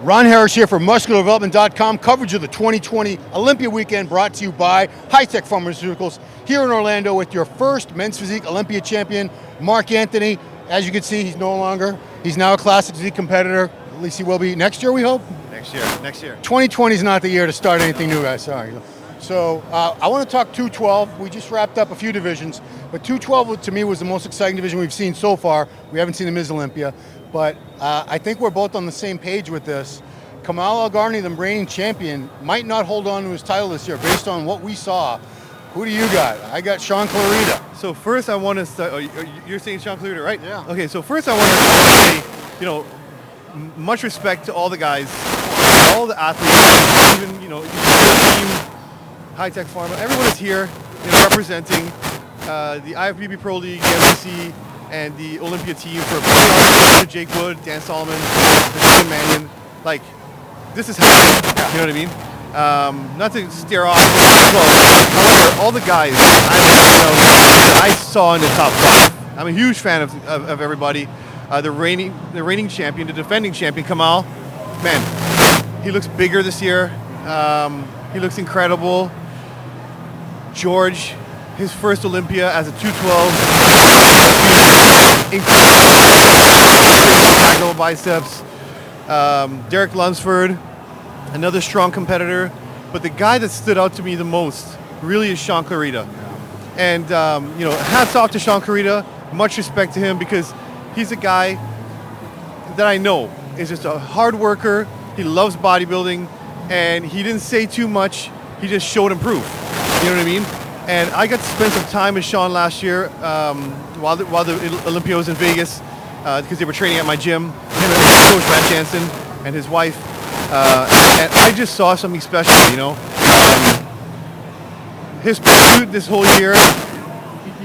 Ron Harris here for MuscularDevelopment.com. Coverage of the 2020 Olympia weekend brought to you by High-Tech Pharmaceuticals here in Orlando with your first men's physique Olympia champion, Mark Anthony. As you can see, he's no longer. He's now a classic physique competitor. At least he will be next year, we hope. Next year. 2020 is not the year to start anything new, guys. Sorry. So I want to talk 212. We just wrapped up a few divisions, but 212 to me was the most exciting division we've seen so far. We haven't seen the Ms. Olympia, but I think we're both on the same page with this. Kamal Algarni, the reigning champion, might not hold on to his title this year based on what we saw. Who do you got? I got Sean Clarita. So first I want to start, you're saying Sean Clarita, right? Yeah. Okay, so first I want to say, much respect to all the guys, all the athletes, even, the team, High-Tech Pharma, everyone is here, representing the IFBB Pro League, the MCC, and the Olympia team for putting on Jake Wood, Dan Solomon, Tim Mannion. Like, this is happening, you know what I mean? Not to steer off, however, all the guys I saw in the top 5. I'm a huge fan of everybody. The reigning champion, the defending champion, Kamal, man, he looks bigger this year. He looks incredible. George, his first Olympia as a 212. Incredible biceps. Derek Lunsford, another strong competitor. But the guy that stood out to me the most really is Sean Clarita. And, hats off to Sean Clarita. Much respect to him because he's a guy that I know is just a hard worker. He loves bodybuilding, and he didn't say too much. He just showed and proved. You know what I mean? And I got to spend some time with Sean last year while the Olympia was in Vegas because they were training at my gym. Him and Coach Matt Jansen and his wife. And I just saw something special, his pursuit this whole year.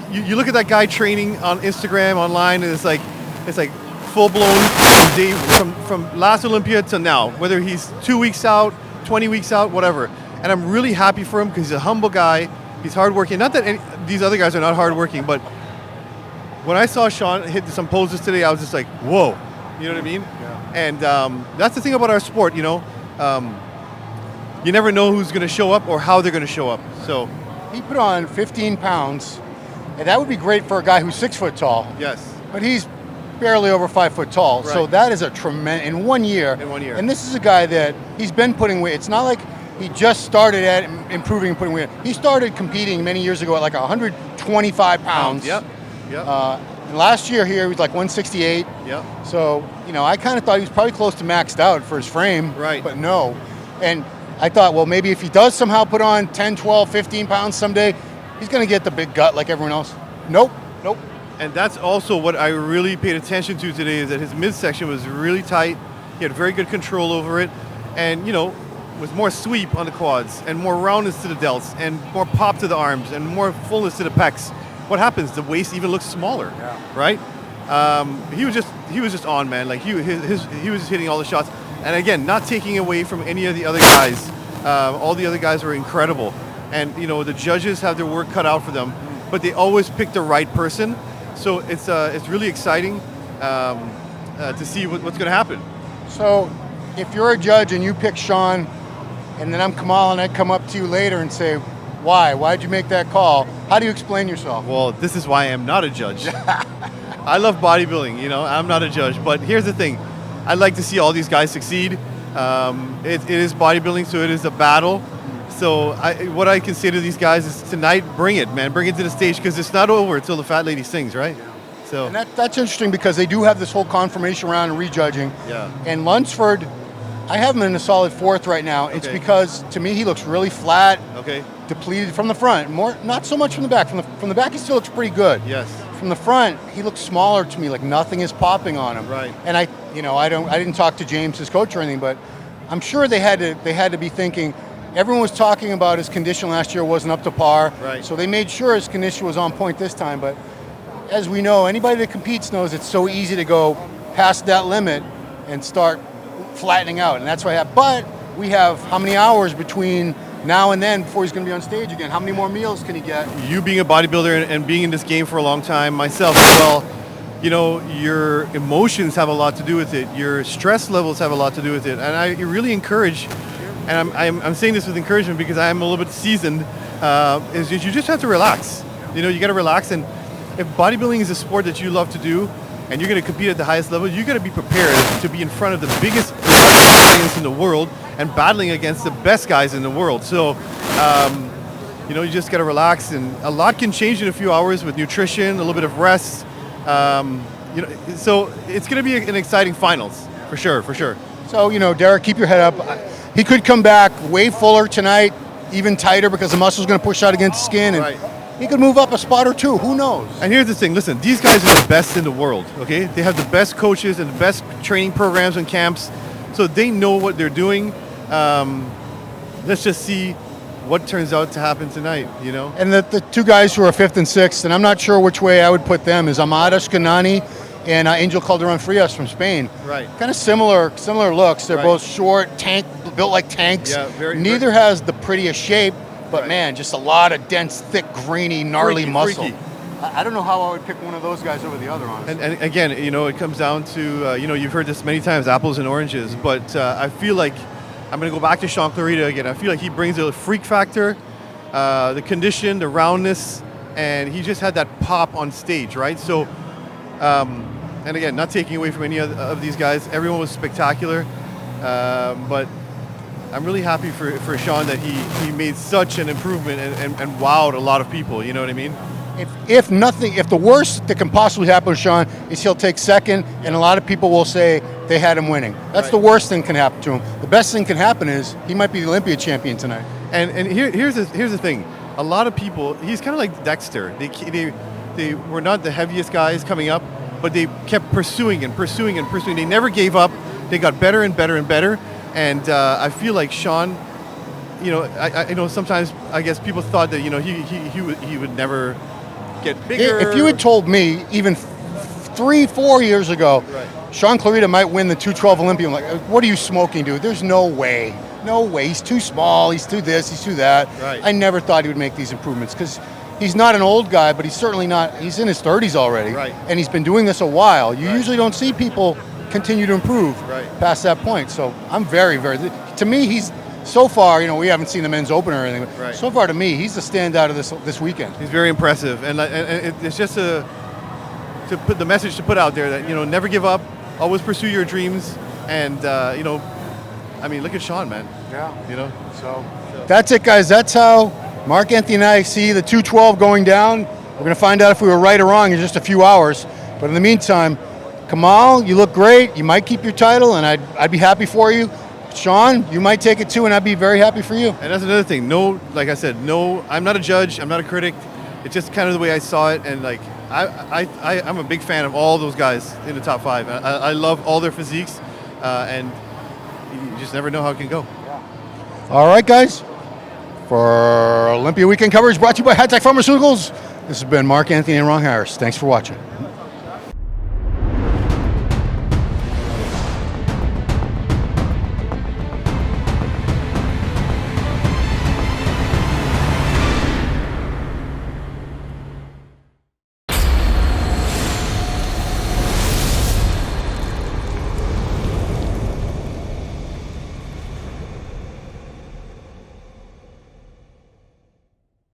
You look at that guy training on Instagram, online, and it's like full blown from last Olympia to now. Whether he's 2 weeks out, 20 weeks out, whatever. And I'm really happy for him because he's a humble guy. He's hardworking. Not that these other guys are not hardworking, but when I saw Sean hit some poses today, I was just like, whoa. You know what I mean? Yeah. And that's the thing about our sport, you never know who's going to show up or how they're going to show up. So he put on 15 pounds, and that would be great for a guy who's 6 foot tall. Yes. But he's barely over 5 foot tall. Right. So that is a tremendous, in 1 year. And this is a guy that he's been putting weight. It's not like he just started at improving and putting weight. He started competing many years ago at like 125 pounds. Yep. And last year here he was like 168. Yep. So, I kind of thought he was probably close to maxed out for his frame. Right. But no. And I thought, well, maybe if he does somehow put on 10, 12, 15 pounds someday, he's going to get the big gut like everyone else. Nope. And that's also what I really paid attention to today is that his midsection was really tight. He had very good control over it. And, with more sweep on the quads and more roundness to the delts and more pop to the arms and more fullness to the pecs. What happens? The waist even looks smaller, right? He was just on, man. Like he was just hitting all the shots. And again, not taking away from any of the other guys. All the other guys were incredible. And, the judges have their work cut out for them, but they always pick the right person. So it's really exciting to see what's going to happen. So if you're a judge and you pick Sean, and then I'm Kamal and I come up to you later and say, why? Why'd you make that call? How do you explain yourself? Well, this is why I am not a judge. I love bodybuilding, I'm not a judge. But here's the thing. I like to see all these guys succeed. It is bodybuilding, so it is a battle. So what I can say to these guys is tonight, bring it, man. Bring it to the stage because it's not over until the fat lady sings, right? Yeah. So. And that's interesting because they do have this whole confirmation round and rejudging. Yeah. And Lunsford, I have him in a solid 4th right now. It's because, to me, he looks really flat, depleted from the front. Not so much from the back. From the back, he still looks pretty good. Yes. From the front, he looks smaller to me, like nothing is popping on him. Right. And I didn't talk to James, his coach, or anything, but I'm sure they had to be thinking. Everyone was talking about his condition last year wasn't up to par. Right. So they made sure his condition was on point this time. But as we know, anybody that competes knows it's so easy to go past that limit and start flattening out, and that's what I have. But we have how many hours between now and then before he's going to be on stage again? How many more meals can he get? You being a bodybuilder and being in this game for a long time, myself as well, your emotions have a lot to do with it. Your stress levels have a lot to do with it. And I really encourage, and I'm saying this with encouragement because I'm a little bit seasoned, is you just have to relax. You got to relax. And if bodybuilding is a sport that you love to do, and you're going to compete at the highest level, you got to be prepared to be in front of the biggest audience in the world and battling against the best guys in the world. So, you just got to relax, and a lot can change in a few hours with nutrition, a little bit of rest. So it's going to be an exciting finals for sure. So, Derek, keep your head up. He could come back way fuller tonight, even tighter because the muscle's going to push out against the skin. And right. He could move up a spot or two. Who knows? And here's the thing. Listen, these guys are the best in the world, okay? They have the best coaches and the best training programs and camps, so they know what they're doing. Let's just see what turns out to happen tonight, And the two guys who are 5th and 6th, and I'm not sure which way I would put them, is Amada Escanani and Angel Calderon Frias from Spain. Right. Kind of similar looks. They're Right. both short, built like tanks. Yeah, Neither has the prettiest shape, but man, just a lot of dense, thick, grainy, gnarly muscle. Freaky. I don't know how I would pick one of those guys over the other, honestly. And again, it comes down to, you've heard this many times, apples and oranges, but I feel like I'm going to go back to Sean Clarita again. I feel like he brings a freak factor, the condition, the roundness, and he just had that pop on stage, right? So, and again, not taking away from any of these guys. Everyone was spectacular, but I'm really happy for Sean that he made such an improvement and wowed a lot of people, you know what I mean? If the worst that can possibly happen to Sean is he'll take second, and a lot of people will say they had him winning. That's Right. the worst thing can happen to him. The best thing can happen is he might be the Olympia champion tonight. And here's the thing. A lot of people, he's kind of like Dexter. They were not the heaviest guys coming up, but they kept pursuing and pursuing and pursuing. They never gave up. They got better and better and better. And I feel like Sean, I know sometimes I guess people thought that he would never get bigger. If you had told me even 3-4 years ago, Right. Sean Clarita might win the 212 Olympia, I'm like, what are you smoking, dude? There's no way. No way. He's too small. He's too this. He's too that. Right. I never thought he would make these improvements because he's not an old guy, but he's certainly not. He's in his 30s already. Right. And he's been doing this a while. You Right. usually don't see people continue to improve Right. past that point. So I'm very, very, to me, he's so far, we haven't seen the men's open or anything. Right. So far to me, he's the standout of this weekend. He's very impressive, and it's just to put the message to put out there that never give up, always pursue your dreams, and look at Sean, man. Yeah. So That's it, guys. That's how Mark Anthony and I see the 212 going down. We're going to find out if we were right or wrong in just a few hours. But in the meantime, Kamal, you look great. You might keep your title, and I'd be happy for you. Sean, you might take it too, and I'd be very happy for you. And that's another thing. Like I said, I'm not a judge. I'm not a critic. It's just kind of the way I saw it, and I'm a big fan of all those guys in the top 5. I love all their physiques, and you just never know how it can go. All right, guys. For Olympia Weekend coverage brought to you by High Tech Pharmaceuticals, this has been Mark Anthony and Ron Harris. Thanks for watching.